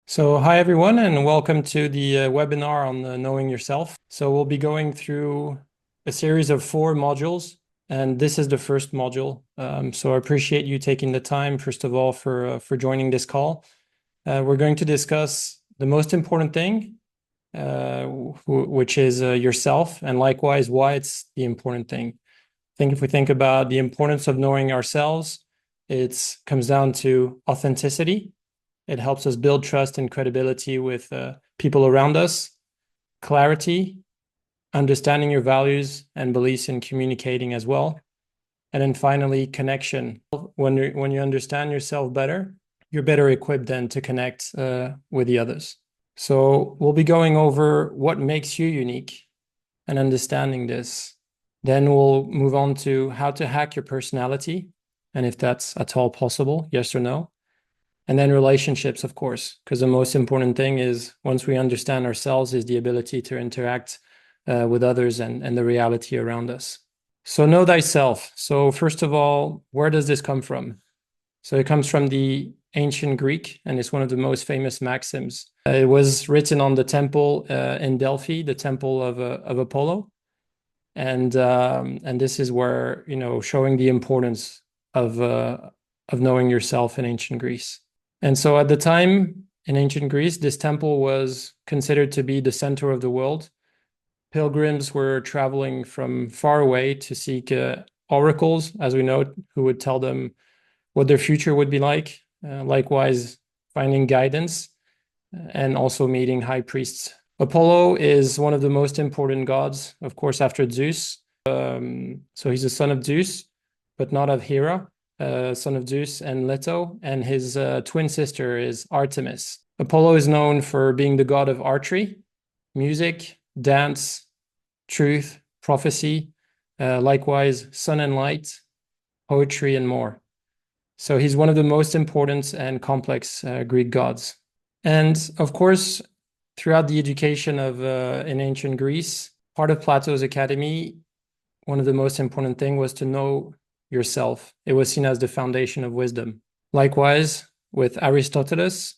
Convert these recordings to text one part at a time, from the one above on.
So hi everyone, and welcome to the webinar on knowing yourself. So we'll be going through a series of 4 modules, and this is the first module. So I appreciate you taking the time, first of all, for joining this call. We're going to discuss the most important thing, which is yourself, and likewise why it's the important thing. I think if we think about the importance of knowing ourselves, it comes down to authenticity. It helps us build trust and credibility with people around us, clarity, understanding your values and beliefs and communicating as well. And then finally, connection. When you understand yourself better, you're better equipped then to connect with the others. So we'll be going over what makes you unique and understanding this. Then we'll move on to how to hack your personality, and if that's at all possible, yes or no. And then relationships, of course, because the most important thing is once we understand ourselves is the ability to interact with others and the reality around us. So know thyself. So first of all, where does this come from? So it comes from the ancient Greek, and it's one of the most famous maxims. It was written on the temple in Delphi, the temple of Apollo. And this is where, showing the importance of knowing yourself in ancient Greece. And so at the time in ancient Greece, this temple was considered to be the center of the world. Pilgrims were traveling from far away to seek oracles, as we know, who would tell them what their future would be like. Likewise, finding guidance and also meeting high priests. Apollo is one of the most important gods, of course, after Zeus. So he's a son of Zeus, but not of Hera. Son of Zeus and Leto, and his twin sister is Artemis. Apollo is known for being the god of archery, music, dance, truth, prophecy, likewise sun and light, poetry, and more. So he's one of the most important and complex Greek gods. And of course, throughout the education of in ancient Greece, part of Plato's academy, one of the most important things was to know yourself. It was seen as the foundation of wisdom. Likewise, with Aristoteles,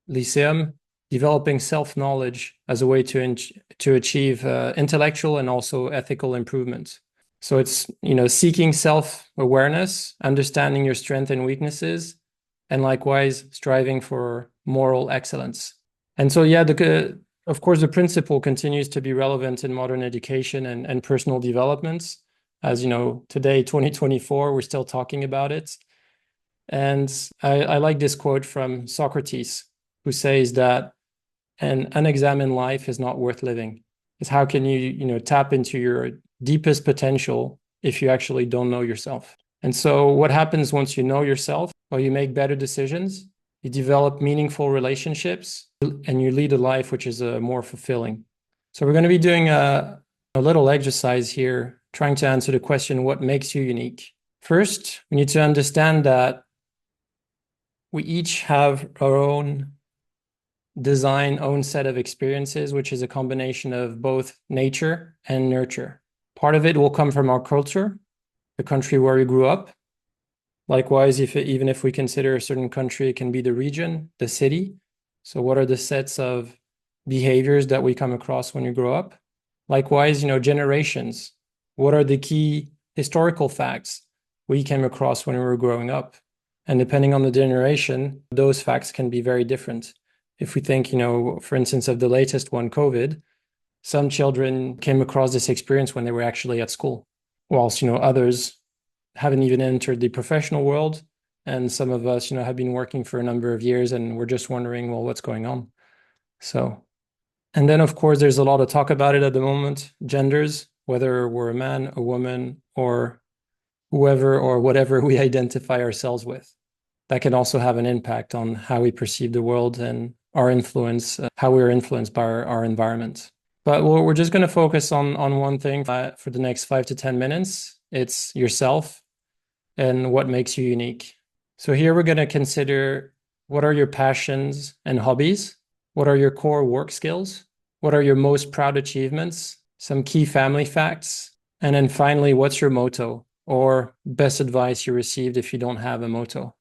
Lyceum, developing self-knowledge as a way to achieve intellectual and also ethical improvement. So it's, seeking self-awareness, understanding your strengths and weaknesses, and likewise striving for moral excellence. And so, of course, the principle continues to be relevant in modern education and personal developments. As you know, today, 2024, we're still talking about it. And I like this quote from Socrates, who says that an unexamined life is not worth living. It's how can you, tap into your deepest potential if you actually don't know yourself. And so what happens once you know yourself? Well, you make better decisions, you develop meaningful relationships, and you lead a life which is more fulfilling. So we're going to be doing a little exercise here, trying to answer the question, what makes you unique? First, we need to understand that we each have our own design, own set of experiences, which is a combination of both nature and nurture. Part of it will come from our culture, the country where we grew up. Likewise, even if we consider a certain country, it can be the region, the city. So what are the sets of behaviors that we come across when you grow up? Likewise, generations. What are the key historical facts we came across when we were growing up? And depending on the generation, those facts can be very different. If we think, for instance, of the latest one, COVID, some children came across this experience when they were actually at school, whilst, others haven't even entered the professional world. And some of us, have been working for a number of years and we're just wondering, well, what's going on? So, and then of course, there's a lot of talk about it at the moment, genders, whether we're a man, a woman, or whoever or whatever we identify ourselves with. That can also have an impact on how we perceive the world and our influence, how we're influenced by our environment. But we're just going to focus on one thing for the next 5 to 10 minutes. It's yourself and what makes you unique. So here we're going to consider what are your passions and hobbies? What are your core work skills? What are your most proud achievements? Some key family facts. And then finally, what's your motto or best advice you received if you don't have a motto?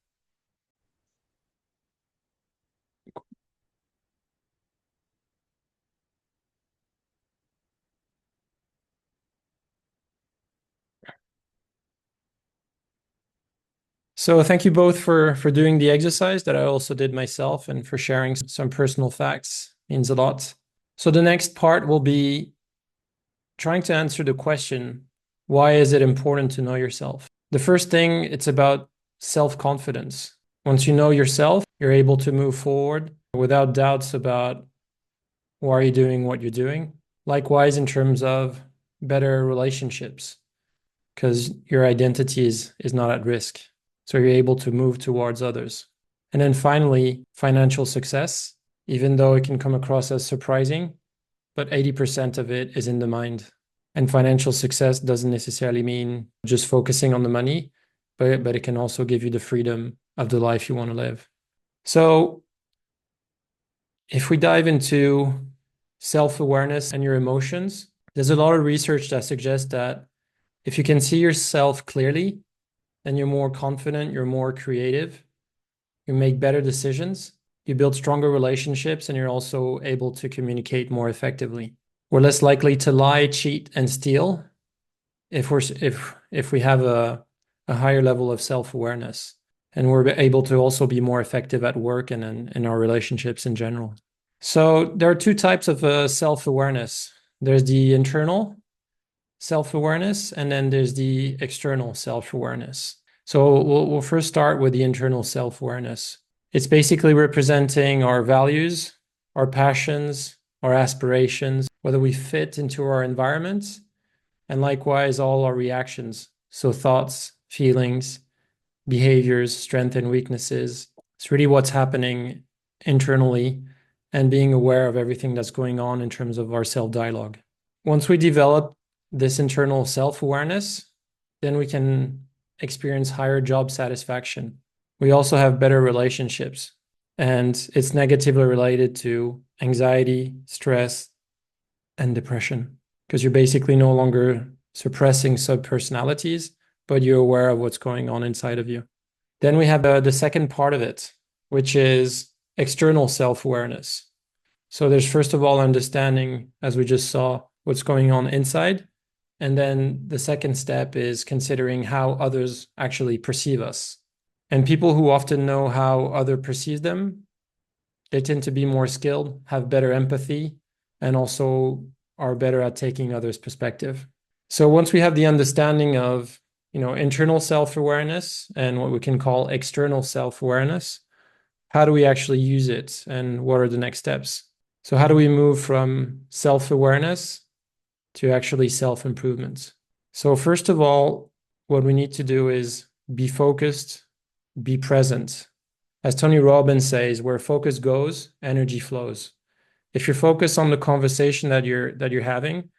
So thank you both for doing the exercise that I also did myself and for sharing some personal facts. Means a lot. So the next part will be trying to answer the question, why is it important to know yourself? The first thing, it's about self-confidence. Once you know yourself, you're able to move forward without doubts about why are you doing what you're doing. Likewise, in terms of better relationships, because your identity is not at risk. So you're able to move towards others. And then finally, financial success, even though it can come across as surprising, but 80% of it is in the mind. And financial success doesn't necessarily mean just focusing on the money, but it can also give you the freedom of the life you want to live. So if we dive into self-awareness and your emotions, there's a lot of research that suggests that if you can see yourself clearly, then you're more confident, you're more creative, you make better decisions, you build stronger relationships, and you're also able to communicate more effectively. We're less likely to lie, cheat, and steal if we have a higher level of self-awareness. And we're able to also be more effective at work and in our relationships in general. So there are two types of self-awareness. There's the internal self-awareness, and then there's the external self-awareness. So we'll first start with the internal self-awareness. It's basically representing our values, our passions, our aspirations, whether we fit into our environment, and likewise all our reactions. So thoughts, feelings, behaviors, strengths and weaknesses. It's really what's happening internally and being aware of everything that's going on in terms of our self-dialogue. Once we develop this internal self-awareness, then we can experience higher job satisfaction. We also have better relationships, and it's negatively related to anxiety, stress, and depression, because you're basically no longer suppressing subpersonalities, but you're aware of what's going on inside of you. Then we have the second part of it, which is external self-awareness. So there's first of all understanding, as we just saw, what's going on inside. And then the second step is considering how others actually perceive us. And people who often know how others perceive them, they tend to be more skilled, have better empathy, and also are better at taking others' perspective. So once we have the understanding of, internal self-awareness and what we can call external self-awareness, how do we actually use it and what are the next steps? So how do we move from self-awareness to actually self-improvement? So first of all, what we need to do is be focused, be present. As Tony Robbins says, where focus goes, energy flows. If you're focused on the conversation that you're having,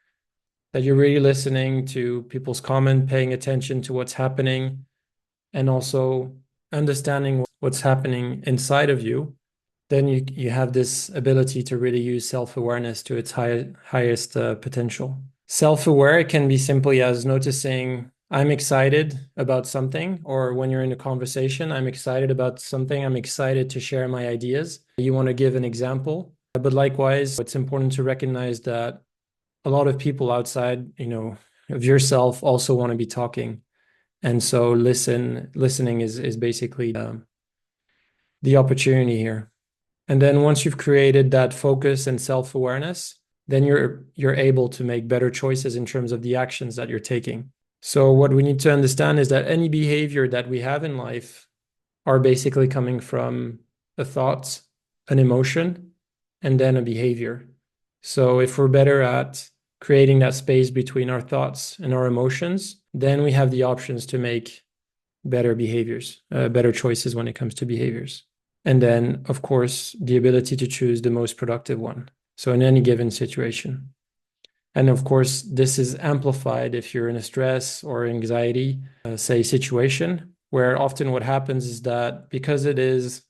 that you're really listening to people's comment, paying attention to what's happening, and also understanding what's happening inside of you, then you have this ability to really use self-awareness to its highest potential. Self-aware can be simply as noticing, I'm excited about something, or when you're in a conversation, I'm excited about something, I'm excited to share my ideas. You want to give an example, but likewise, it's important to recognize that a lot of people outside, of yourself also want to be talking. And so listening is basically the opportunity here. And then once you've created that focus and self-awareness, then you're able to make better choices in terms of the actions that you're taking. So what we need to understand is that any behavior that we have in life are basically coming from a thought, an emotion, and then a behavior. So if we're better at creating that space between our thoughts and our emotions, then we have the options to make better behaviors, better choices when it comes to behaviors. And then, of course, the ability to choose the most productive one. So in any given situation. And of course, this is amplified if you're in a stress or anxiety, say, situation, where often what happens is that because it is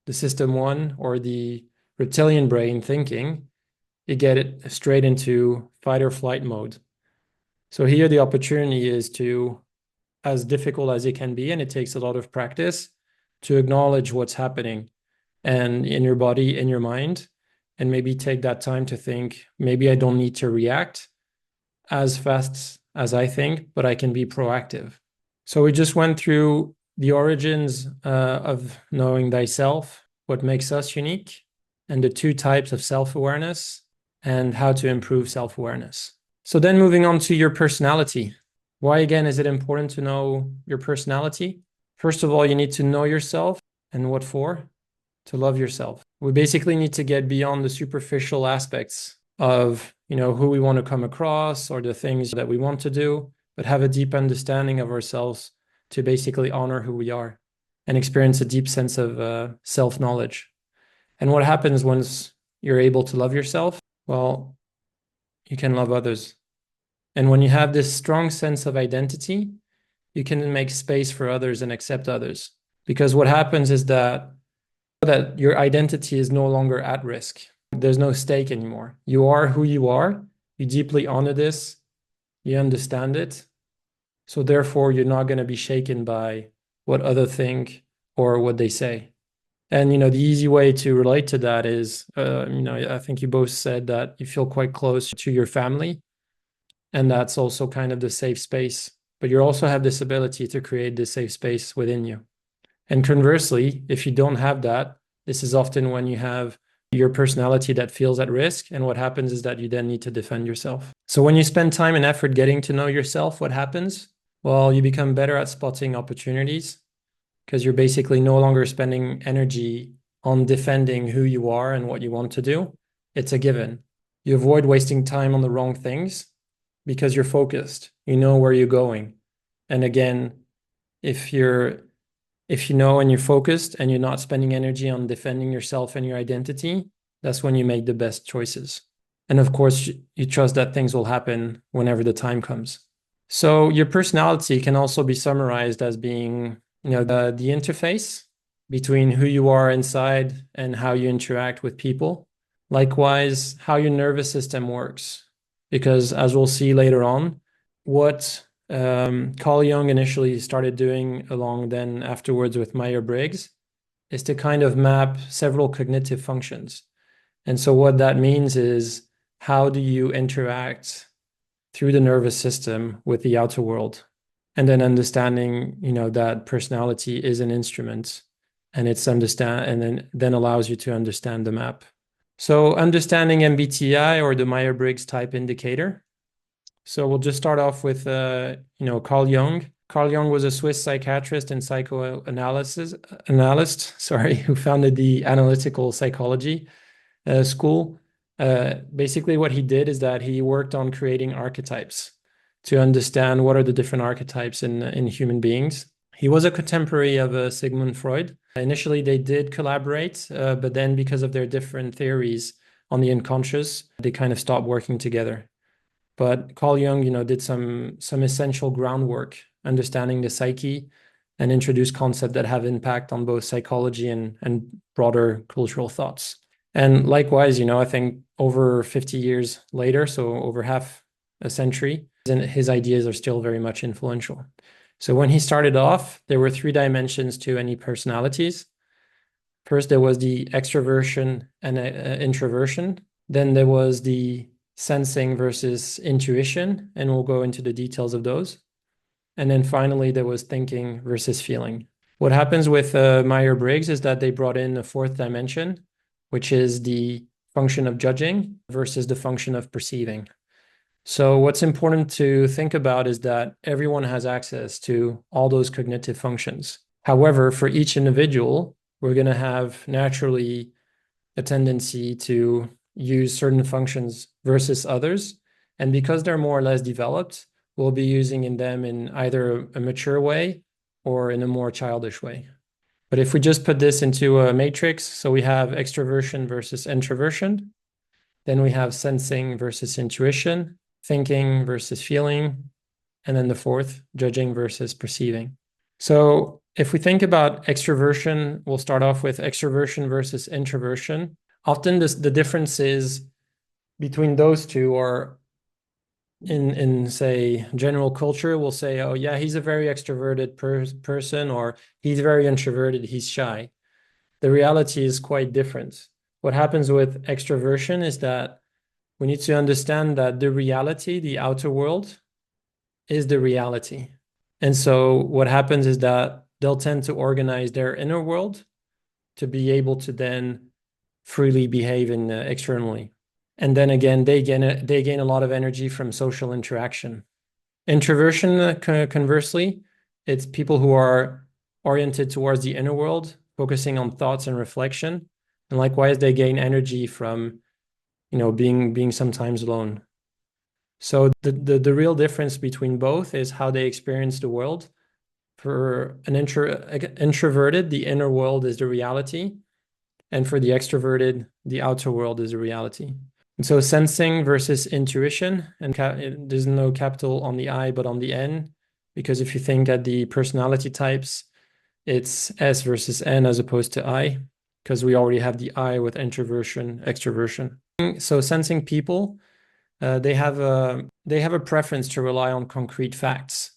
the system one or the reptilian brain thinking, you get it straight into fight or flight mode. So here the opportunity is to, as difficult as it can be, and it takes a lot of practice, to acknowledge what's happening and in your body, in your mind, and maybe take that time to think, maybe I don't need to react as fast as I think, but I can be proactive. So we just went through the origins of knowing thyself, what makes us unique, and the two types of self-awareness, and how to improve self-awareness. So then moving on to your personality. Why again is it important to know your personality? First of all, you need to know yourself, and what for? To love yourself. We basically need to get beyond the superficial aspects of, who we want to come across or the things that we want to do, but have a deep understanding of ourselves to basically honor who we are and experience a deep sense of self-knowledge. And what happens once you're able to love yourself? Well, you can love others. And when you have this strong sense of identity, you can make space for others and accept others. Because what happens is that your identity is no longer at risk. There's no stake anymore. You are who you are. You deeply honor this. You understand it. So therefore, you're not going to be shaken by what others think or what they say. And, the easy way to relate to that is, I think you both said that you feel quite close to your family. And that's also kind of the safe space. But you also have this ability to create this safe space within you. And conversely, if you don't have that, this is often when you have your personality that feels at risk. And what happens is that you then need to defend yourself. So when you spend time and effort getting to know yourself, what happens? Well, you become better at spotting opportunities because you're basically no longer spending energy on defending who you are and what you want to do. It's a given. You avoid wasting time on the wrong things because you're focused. You know where you're going. And again, if you know and you're focused and you're not spending energy on defending yourself and your identity, that's when you make the best choices. And of course, you trust that things will happen whenever the time comes. So your personality can also be summarized as being, the interface between who you are inside and how you interact with people. Likewise, how your nervous system works. Because as we'll see later on, what Carl Jung initially started doing along then afterwards with Myers-Briggs is to kind of map several cognitive functions. And so what that means is how do you interact through the nervous system with the outer world? And then understanding, that personality is an instrument and then allows you to understand the map. So understanding MBTI or the Myers-Briggs type indicator. So we'll just start off with, Carl Jung. Carl Jung was a Swiss psychiatrist and psychoanalyst, who founded the analytical psychology school. Basically, what he did is that he worked on creating archetypes to understand what are the different archetypes in human beings. He was a contemporary of Sigmund Freud. Initially, they did collaborate, but then because of their different theories on the unconscious, they kind of stopped working together. But Carl Jung, did some essential groundwork, understanding the psyche, and introduced concepts that have impact on both psychology and broader cultural thoughts. And likewise, I think over 50 years later, so over half a century, his ideas are still very much influential. So when he started off, there were 3 dimensions to any personalities. First, there was the extroversion and introversion. Then there was the sensing versus intuition, and we'll go into the details of those. And then finally, there was thinking versus feeling. What happens with Myers-Briggs is that they brought in a 4th dimension, which is the function of judging versus the function of perceiving. So what's important to think about is that everyone has access to all those cognitive functions. However, for each individual, we're going to have naturally a tendency to use certain functions versus others. And because they're more or less developed, we'll be using them in either a mature way or in a more childish way. But if we just put this into a matrix, so we have extroversion versus introversion, then we have sensing versus intuition, thinking versus feeling, and then the 4th, judging versus perceiving. So if we think about extroversion, we'll start off with extroversion versus introversion. Often the differences between those two are in say general culture, we'll say, oh yeah, he's a very extroverted person, or he's very introverted, he's shy. The reality is quite different. What happens with extroversion is that we need to understand that the reality, the outer world, is the reality. And so what happens is that they'll tend to organize their inner world to be able to then freely behave externally. And then again, they gain a lot of energy from social interaction. Introversion, conversely, it's people who are oriented towards the inner world, focusing on thoughts and reflection. And likewise, they gain energy from, being sometimes alone. So the real difference between both is how they experience the world. For an introverted, the inner world is the reality. And for the extroverted, the outer world is a reality. And so sensing versus intuition, and there's no capital on the I, but on the N, because if you think at the personality types, it's S versus N as opposed to I, because we already have the I with introversion, extroversion. So sensing people, they have a preference to rely on concrete facts.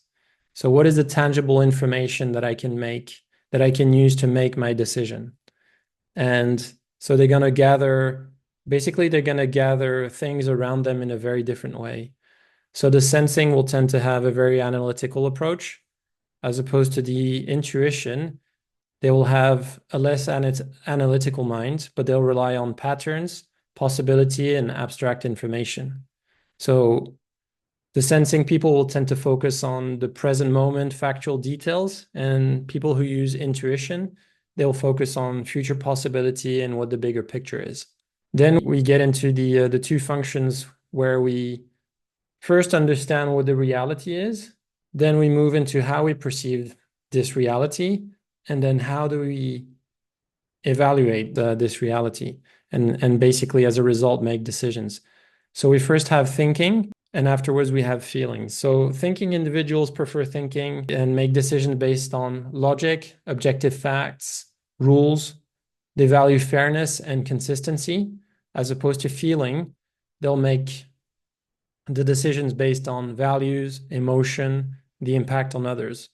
So what is the tangible information that I can use to make my decision? And so they're going to gather things around them in a very different way. So the sensing will tend to have a very analytical approach, as opposed to the intuition. They will have a less analytical mind, but they'll rely on patterns, possibility, and abstract information. So the sensing people will tend to focus on the present moment, factual details, and people who use intuition, they'll focus on future possibility and what the bigger picture is. Then we get into the two functions where we first understand what the reality is, then we move into how we perceive this reality, and then how do we evaluate this reality, and basically as a result make decisions. So we first have thinking, and afterwards we have feelings. So thinking individuals prefer thinking and make decisions based on logic, objective facts, rules. They value fairness and consistency, as opposed to feeling. They'll make the decisions based on values, emotion, the impact on others.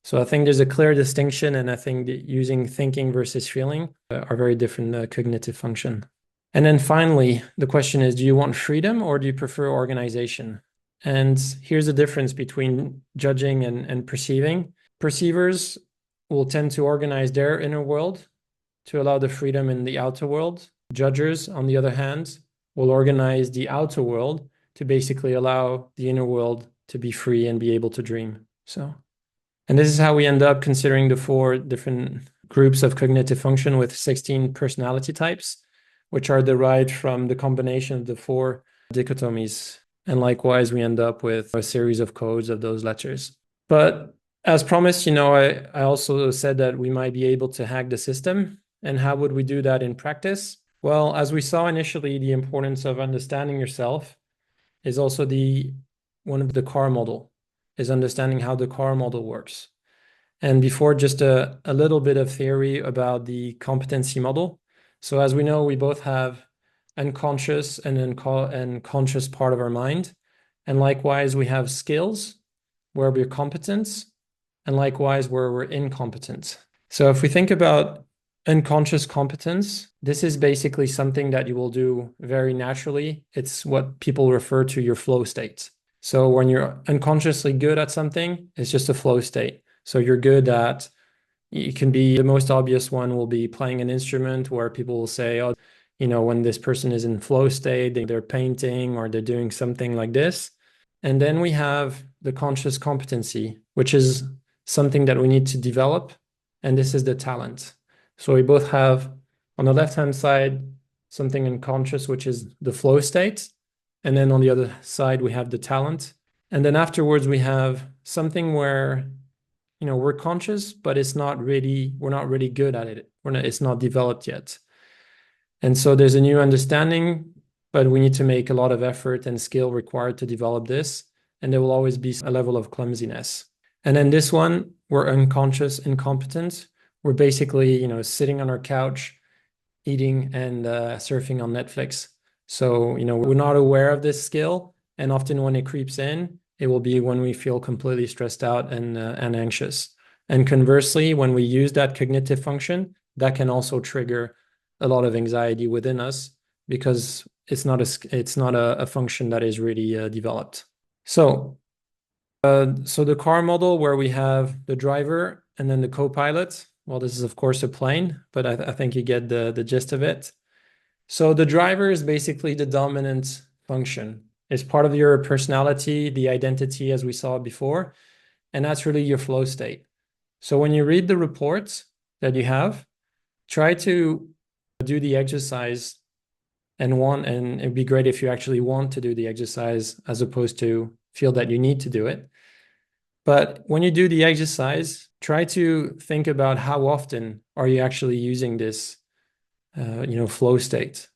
So I think there's a clear distinction, and I think that using thinking versus feeling are very different cognitive function. And then finally, the question is, do you want freedom or do you prefer organization? And here's the difference between judging and perceiving. Perceivers will tend to organize their inner world to allow the freedom in the outer world. Judgers, on the other hand, will organize the outer world to basically allow the inner world to be free and be able to dream. And this is how we end up considering the 4 different groups of cognitive function with 16 personality types, which are derived from the combination of the 4 dichotomies. And likewise, we end up with a series of codes of those letters. But as promised, I also said that we might be able to hack the system. And how would we do that in practice? Well, as we saw initially, the importance of understanding yourself is also one of the car model, is understanding how the car model works. And before, just a little bit of theory about the competency model. So as we know, we both have unconscious and conscious part of our mind. And likewise, we have skills where we're competent, and likewise where we're incompetent. So if we think about unconscious competence, this is basically something that you will do very naturally. It's what people refer to your flow state. So when you're unconsciously good at something, it's just a flow state. So you're good at, it can be, the most obvious one will be playing an instrument, where people will say, oh, when this person is in flow state, they're painting or they're doing something like this. And then we have the conscious competency, which is something that we need to develop. And this is the talent. So we both have, on the left-hand side, something unconscious, which is the flow state. And then on the other side, we have the talent. And then afterwards, we have something where, we're conscious, but we're not really good at it. It's not developed yet. And so there's a new understanding, but we need to make a lot of effort and skill required to develop this. And there will always be a level of clumsiness. And then this one, we're unconscious, incompetent. We're basically, sitting on our couch, eating and surfing on Netflix. So, we're not aware of this skill. And often when it creeps in, it will be when we feel completely stressed out and anxious. And conversely, when we use that cognitive function, that can also trigger a lot of anxiety within us, because it's not a function that is really developed. So the car model, where we have the driver And then the co-pilot, well, this is of course a plane, but I think you get the gist of it. So the driver is basically the dominant function. It's part of your personality, the identity, as we saw before, and that's really your flow state. So when you read the reports that you have, try to do the exercise and it'd be great if you actually want to do the exercise as opposed to feel that you need to do it. But when you do the exercise, try to think about how often are you actually using this, flow state.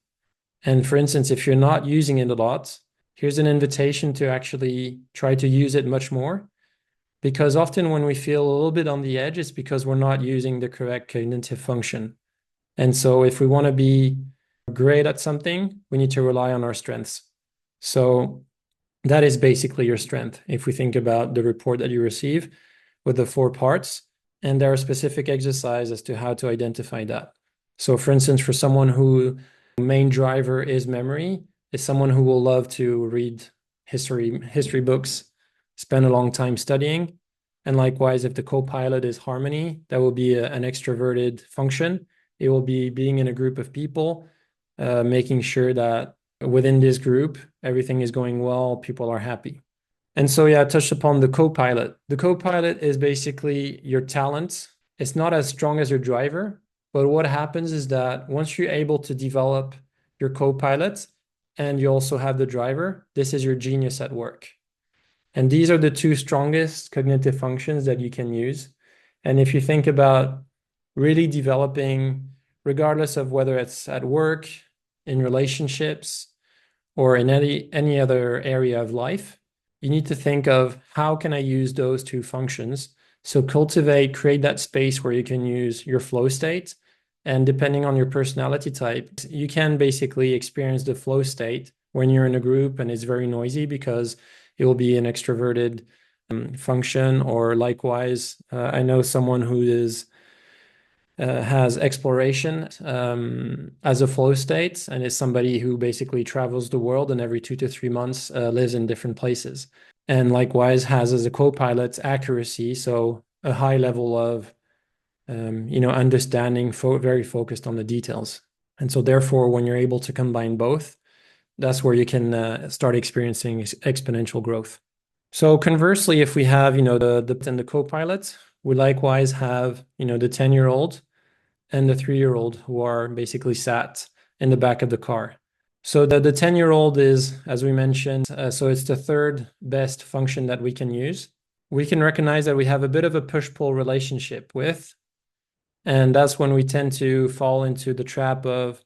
And for instance, if you're not using it a lot, here's an invitation to actually try to use it much more. Because often when we feel a little bit on the edge, it's because we're not using the correct cognitive function. And so if we want to be great at something, we need to rely on our strengths. So that is basically your strength. If we think about the report that you receive with the 4 parts, and there are specific exercises as to how to identify that. So for instance, for someone who main driver is memory, is someone who will love to read history books, spend a long time studying. And likewise, if the co-pilot is harmony, that will be an extroverted function. It will be being in a group of people, making sure that within this group, everything is going well, people are happy. And so, yeah, I touched upon the co-pilot. The co-pilot is basically your talent. It's not as strong as your driver, but what happens is that once you're able to develop your co-pilot and you also have the driver, this is your genius at work. And these are the 2 strongest cognitive functions that you can use. And if you think about really developing, regardless of whether it's at work, in relationships, or in any other area of life, you need to think of how can I use those 2 functions. So create that space where you can use your flow state. And depending on your personality type, you can basically experience the flow state when you're in a group and it's very noisy because it will be an extroverted function, or likewise, I know someone who has exploration as a flow state and is somebody who basically travels the world and every 2 to 3 months lives in different places. And likewise has as a co-pilot accuracy, so a high level of understanding, very focused on the details. And so therefore, when you're able to combine both, that's where you can start experiencing exponential growth. So conversely, if we have, the co-pilot, we likewise have, the 10-year-old and the 3-year-old who are basically sat in the back of the car. So the 10-year-old is, as we mentioned, so it's the 3rd best function that we can use. We can recognize that we have a bit of a push-pull relationship with, and that's when we tend to fall into the trap of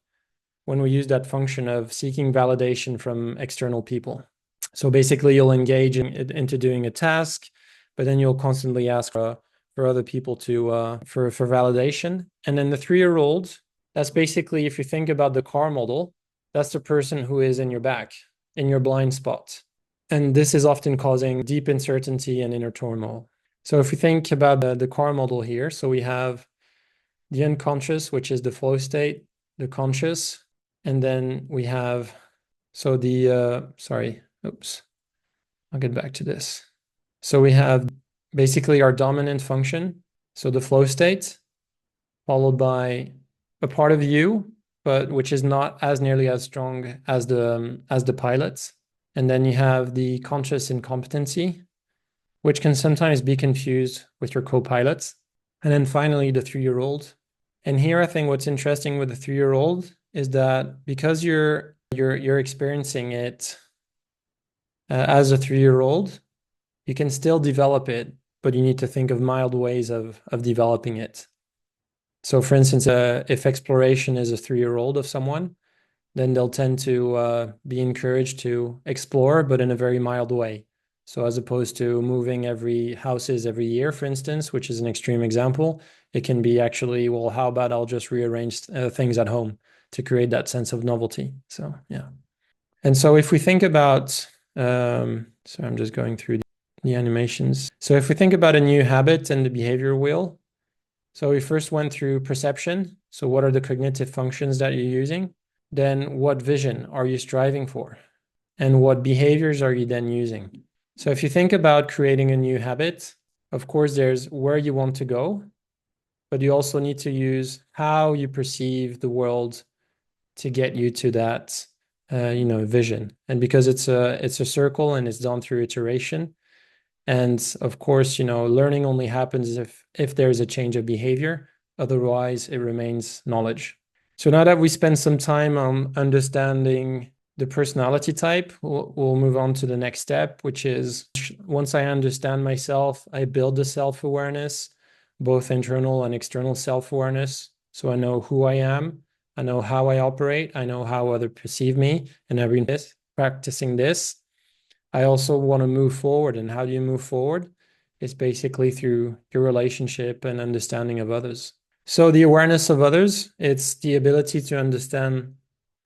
when we use that function of seeking validation from external people. So basically, you'll engage into doing a task, but then you'll constantly ask for other people for validation. And then the 3-year-old, that's basically, if you think about the car model, that's the person who is in your back, in your blind spot. And this is often causing deep uncertainty and inner turmoil. So if we think about the car model here, so we have the unconscious, which is the flow state, the conscious, and then we have, so I'll get back to this. So we have basically our dominant function, so the flow state, followed by a part of you, but which is not as nearly as strong as the pilots. And then you have the conscious incompetency, which can sometimes be confused with your co-pilots. And then finally, the 3-year-old. And here, I think what's interesting with the 3-year-old is that because you're experiencing it as a 3-year-old, you can still develop it, but you need to think of mild ways of developing it. So for instance, if exploration is a 3-year-old of someone, then they'll tend to be encouraged to explore, but in a very mild way. So as opposed to moving houses every year, for instance, which is an extreme example, it can be actually, well, how about I'll just rearrange things at home to create that sense of novelty. So, yeah. And so if we think about, so I'm just going through the animations. So if we think about a new habit and the behavior wheel, so we first went through perception. So what are the cognitive functions that you're using? Then what vision are you striving for? And what behaviors are you then using? So if you think about creating a new habit, Of course, there's where you want to go, but you also need to use how you perceive the world to get you to that vision. And because it's a circle and it's done through iteration. And of course, learning only happens if there's a change of behavior. Otherwise, it remains knowledge. So now that we spend some time on understanding the personality type, we'll move on to the next step, which is once I understand myself, I build the self-awareness, both internal and external self-awareness. So I know who I am, I know how I operate, I know how others perceive me, and practicing this, I also want to move forward. And how do you move forward? It's basically through your relationship and understanding of others. So the awareness of others, it's the ability to understand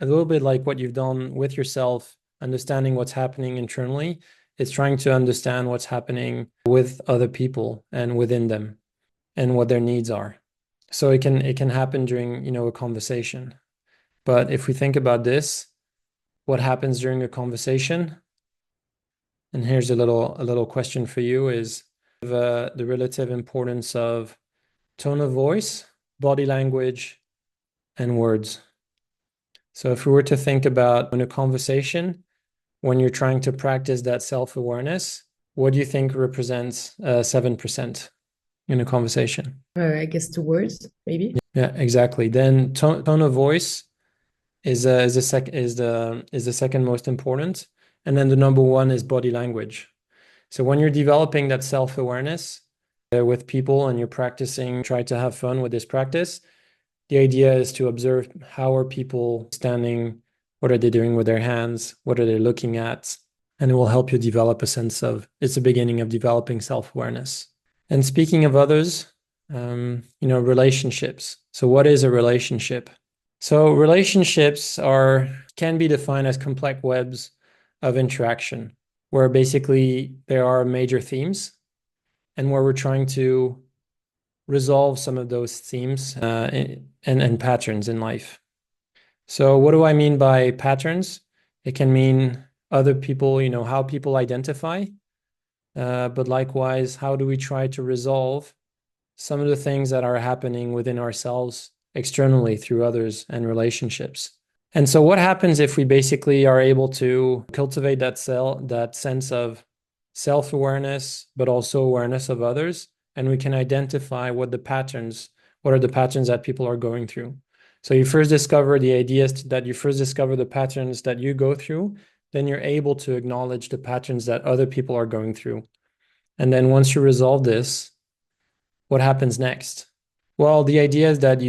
a little bit like what you've done with yourself, understanding what's happening internally. It's trying to understand what's happening with other people and within them and what their needs are. So it can happen during, a conversation. But if we think about this, what happens during a conversation? And here's a little question for you is the relative importance of tone of voice, body language, and words. So if we were to think about in a conversation, when you're trying to practice that self-awareness, what do you think represents 7% in a conversation? I guess the words, maybe. Yeah, exactly. Then tone of voice is the second most important, and then the number one is body language. So when you're developing that self-awareness with people and you're practicing, try to have fun with this practice, the idea is to observe how are people standing, what are they doing with their hands, what are they looking at, and it will help you develop a sense of, it's the beginning of developing self-awareness. And speaking of others, relationships. So what is a relationship? So relationships can be defined as complex webs of interaction, where basically there are major themes and where we're trying to resolve some of those themes and patterns in life. So what do I mean by patterns? It can mean other people, how people identify, but likewise, how do we try to resolve some of the things that are happening within ourselves externally through others and relationships. And so what happens if we basically are able to cultivate that sense of self-awareness, but also awareness of others, and we can identify what are the patterns that people are going through. So you first discover the ideas that you first discover the patterns that you go through, then you're able to acknowledge the patterns that other people are going through. And then once you resolve this, what happens next? Well, the idea is that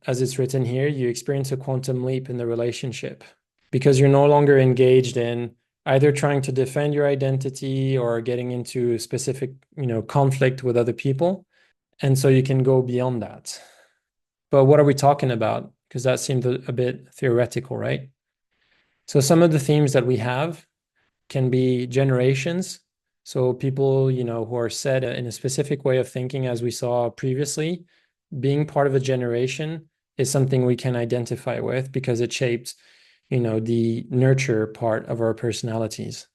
as it's written here, you experience a quantum leap in the relationship because you're no longer engaged in either trying to defend your identity or getting into specific, conflict with other people. And so you can go beyond that. But what are we talking about? Because that seems a bit theoretical, right? So some of the themes that we have can be generations. So people, who are set in a specific way of thinking, as we saw previously, being part of a generation is something we can identify with because it shaped, the nurture part of our personalities.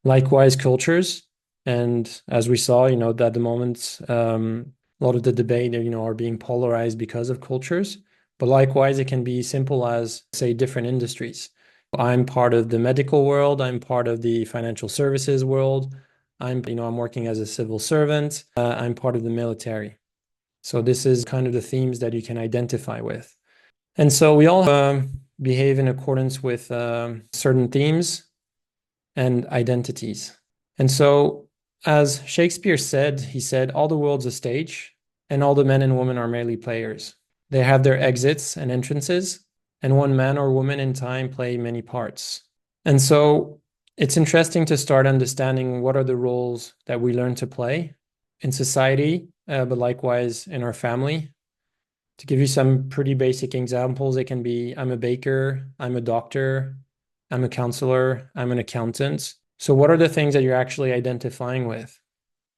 Likewise, cultures. And as we saw, that at the moment, a lot of the debate, are being polarized because of cultures. But likewise, it can be simple as, say, different industries. I'm part of the medical world. I'm part of the financial services world. I'm working as a civil servant. I'm part of the military. So this is kind of the themes that you can identify with. And so we all behave in accordance with certain themes and identities. And so as Shakespeare said, he said, all the world's a stage and all the men and women are merely players. They have their exits and entrances, and one man or woman in time play many parts. And so it's interesting to start understanding what are the roles that we learn to play in society, but likewise in our family. To give you some pretty basic examples, it can be I'm a baker, I'm a doctor, I'm a counselor, I'm an accountant. So what are the things that you're actually identifying with?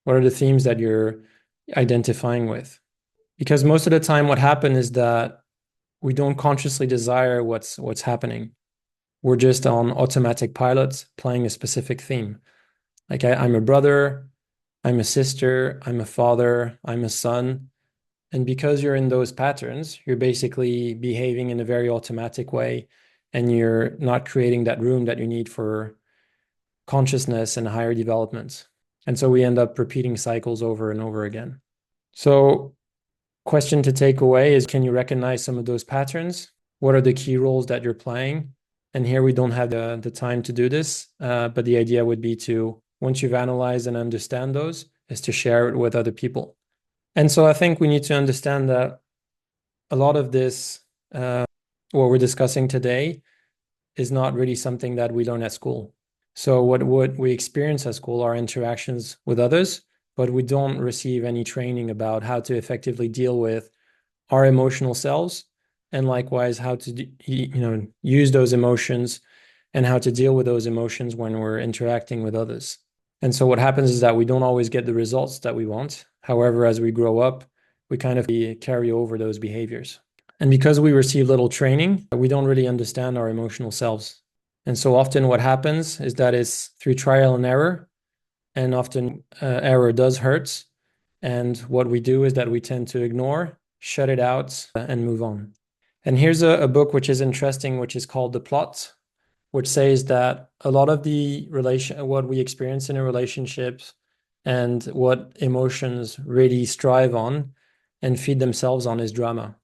What are the themes that you're identifying with? Because most of the time what happens is that we don't consciously desire what's happening. We're just on automatic pilot playing a specific theme. Like I'm a brother, I'm a sister, I'm a father, I'm a son. And because you're in those patterns, you're basically behaving in a very automatic way, and you're not creating that room that you need for consciousness and higher development. And so we end up repeating cycles over and over again. So, question to take away is, can you recognize some of those patterns? What are the key roles that you're playing? And here we don't have the time to do this, but the idea would be to, once you've analyzed and understand those, is to share it with other people. And so I think we need to understand that a lot of this, what we're discussing today, is not really something that we learn at school. So what we experience at school are interactions with others, but we don't receive any training about how to effectively deal with our emotional selves, and likewise how to use those emotions and how to deal with those emotions when we're interacting with others. And so what happens is that we don't always get the results that we want. However, as we grow up, we kind of carry over those behaviors. And because we receive little training, we don't really understand our emotional selves. And so often what happens is that it's through trial and error, and often error does hurt. And what we do is that we tend to ignore, shut it out, and move on. And here's a book which is interesting, which is called The Plot, which says that a lot of what we experience in a relationship and what emotions really strive on and feed themselves on is drama.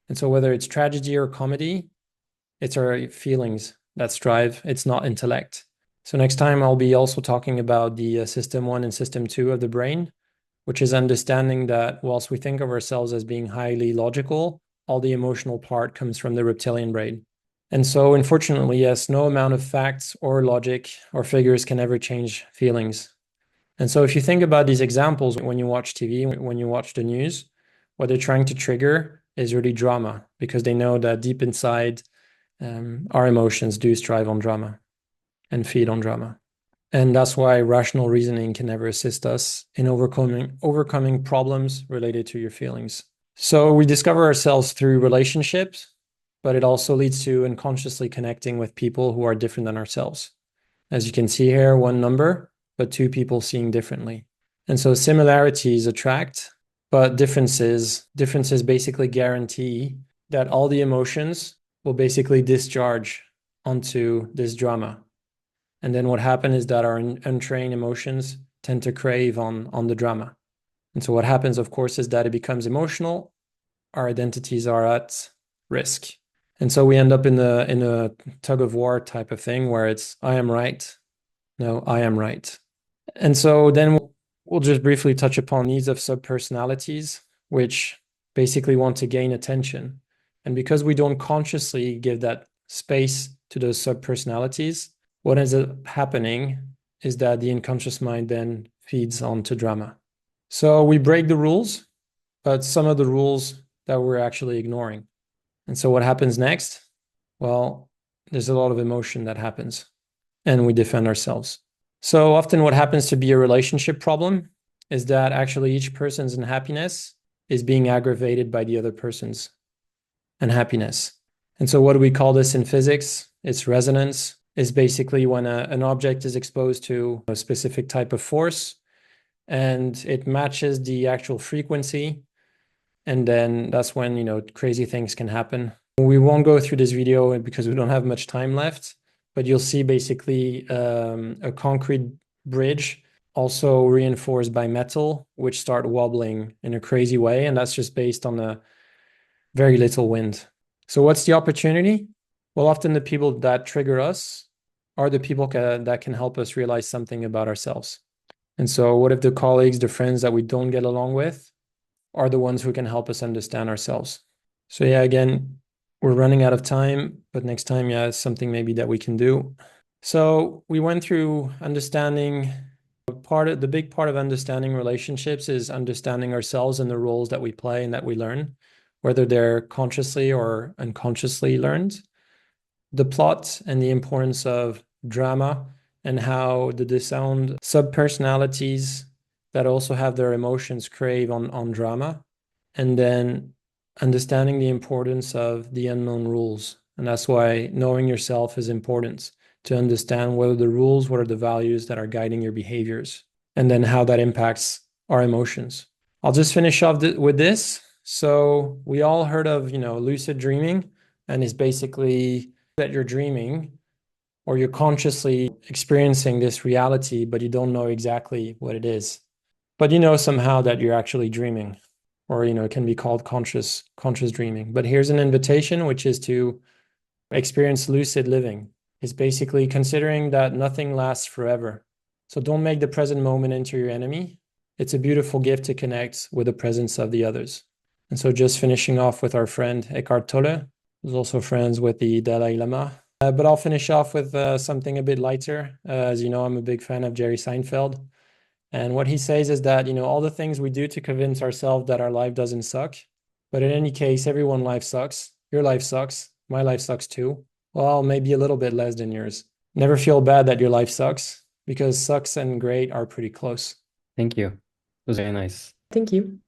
And so whether it's tragedy or comedy, it's our feelings that strive, it's not intellect. So next time I'll be also talking about the system 1 and system 2 of the brain, which is understanding that whilst we think of ourselves as being highly logical, all the emotional part comes from the reptilian brain. And so, unfortunately, yes, no amount of facts or logic or figures can ever change feelings. And so, if you think about these examples when you watch TV, when you watch the news, what they're trying to trigger is really drama, because they know that deep inside, our emotions do strive on drama and feed on drama. And that's why rational reasoning can never assist us in overcoming problems related to your feelings. So we discover ourselves through relationships, but it also leads to unconsciously connecting with people who are different than ourselves. As you can see here, one number, but two people seeing differently. And so similarities attract, but differences basically guarantee that all the emotions will basically discharge onto this drama. And then what happens is that our untrained emotions tend to crave on the drama. And so what happens, of course, is that it becomes emotional. Our identities are at risk. And so we end up in a tug of war type of thing where it's, I am right. No, I am right. And so then we'll just briefly touch upon needs of subpersonalities, which basically want to gain attention. And because we don't consciously give that space to those subpersonalities, what ends up happening is that the unconscious mind then feeds onto drama. So we break the rules, but some of the rules that we're actually ignoring. And so what happens next? Well, there's a lot of emotion that happens, and we defend ourselves. So often what happens to be a relationship problem is that actually each person's unhappiness is being aggravated by the other person's unhappiness. And so what do we call this in physics? It's resonance. Is basically when an object is exposed to a specific type of force and it matches the actual frequency. And then that's when, crazy things can happen. We won't go through this video because we don't have much time left, but you'll see basically a concrete bridge also reinforced by metal, which start wobbling in a crazy way. And that's just based on a very little wind. So what's the opportunity? Well, often the people that trigger us are the people that can help us realize something about ourselves. And so what if the colleagues, the friends that we don't get along with are the ones who can help us understand ourselves? So yeah, again, we're running out of time, but next time, yeah, it's something maybe that we can do. So we went through understanding the big part of understanding relationships is understanding ourselves and the roles that we play and that we learn, whether they're consciously or unconsciously learned. The plot and the importance of drama and how the disowned subpersonalities that also have their emotions crave on drama. And then understanding the importance of the unknown rules. And that's why knowing yourself is important, to understand what are the rules, what are the values that are guiding your behaviors. and then how that impacts our emotions. I'll just finish off with this. So we all heard of, lucid dreaming, and it's basically that you're dreaming or you're consciously experiencing this reality, but you don't know exactly what it is. But you know somehow that you're actually dreaming, or it can be called conscious dreaming. But here's an invitation, which is to experience lucid living. It's basically considering that nothing lasts forever. So don't make the present moment into your enemy. It's a beautiful gift to connect with the presence of the others. And so just finishing off with our friend Eckhart Tolle, who's also friends with the Dalai Lama. But I'll finish off with something a bit lighter. As you know, I'm a big fan of Jerry Seinfeld. And what he says is that, all the things we do to convince ourselves that our life doesn't suck. But in any case, everyone's life sucks. Your life sucks. My life sucks too. Well, maybe a little bit less than yours. Never feel bad that your life sucks, because sucks and great are pretty close. Thank you. It was very nice. Thank you.